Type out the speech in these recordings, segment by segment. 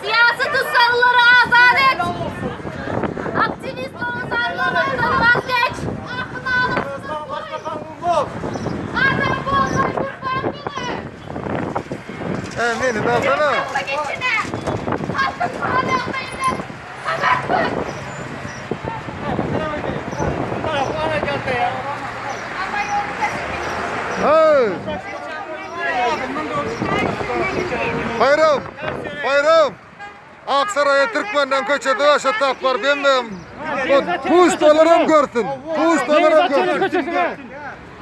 Siyasi tutsakları azat et. Aktivist olsanlardan vazgeç. Aklını alın. Adam bu olmayı kurban kılır. Eminim alsana. Aklı geçine. Halkın pahalı yapmayın. Haber bak. Hey. Bayram. Bayram. Aksaray'a Türkmen'den köçedi aşağı taklar bilmem. Bu ustalarım görsün. Bu ustalarım görsün.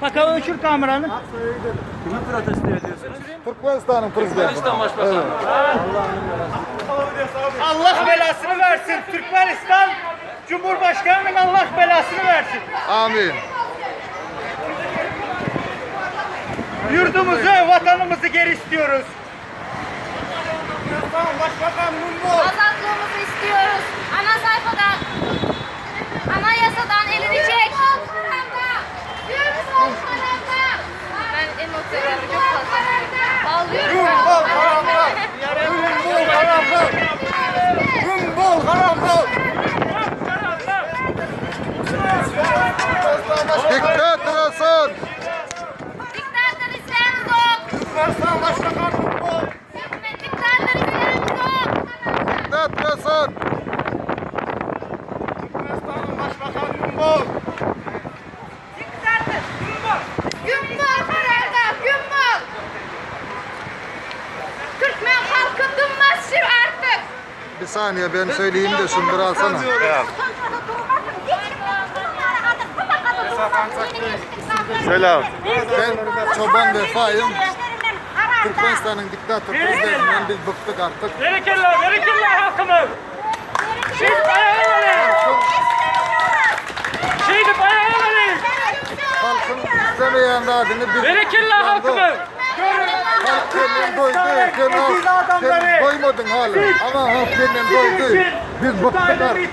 Bakalım uçur kameranı. Kimi protesto ediyorsunuz? Türkmenistan'ın prezidenti. Türkmenistan Başbakanı. Allah belasını versin. Türkmenistan Cumhurbaşkanı'nın Allah belasını versin. Amin. Yurdumuzu, vatanımızı geri istiyoruz. Azatlığımızı istiyoruz. Ana sayfada anayasadan elini çek. Ben emotlarımı çok fazla bağlıyorum. Gümbol karambol. Diktatör Hasan. Diktatör İslam'ımız yok. Türkmenistan Başbakanı Gümbol. Diktatör İslam'ımız yok. Diktatör Hasan. Türkmenistan'ın Başbakanı Gümbol. Diktatör. Gümbol kararda. Gümbol. Türkmen halkı durmaz artık. Bir saniye ben söyleyeyim de şunları alsana. Selam. Ben Çoban Vefa'yım. Türkmenistan'ın diktatör prezidentinden biz bıktık artık. Berekillah halkımız. Şehit ayağına Şehit ayağına Halkın istemeyen adını biz... Berekillah halkımız. Halk kendini doydu. Sen doymadın hala. Ama halk kendini doydu. Biz bıktık artık.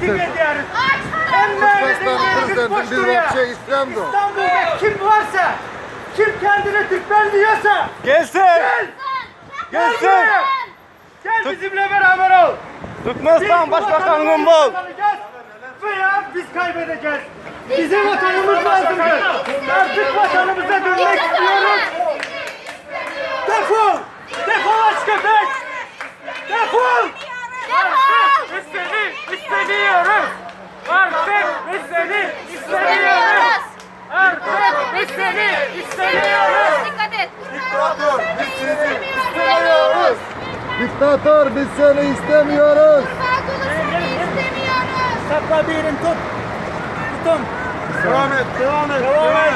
Türkmenistan'ın prezidenti biz bir şey istemiyoruz. İstanbul'da kim varsa, kim kendine Türkmen diyorsa Gelsin. Gelsin. gel bizimle beraber ol. Türkmenistan Başbakanı Gümbol. Veya biz kaybedeceğiz. Bizim vatanımız lazımdır. Artık vatanımıza dönmek istiyoruz. Defol! Defol aç köpek! Defol! Defol! İstemiyoruz! Artık istemiyoruz! Biz seni istemiyoruz. Dikkat et. Diktatör biz seni istemiyoruz. Diktatör biz seni istemiyoruz. Sakla birini tut! Tutun! Devam et.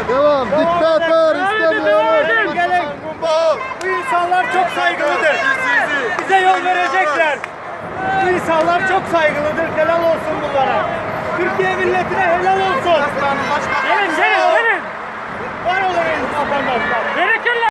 Devam. Diktatör istemiyoruz. Gelin! Bu insanlar çok saygılıdır. Bize yol verecekler. Bu insanlar çok saygılıdır. Helal olsun bunlara. Türkiye milletine helal olsun. Gelin. Var olun vatandaşlar.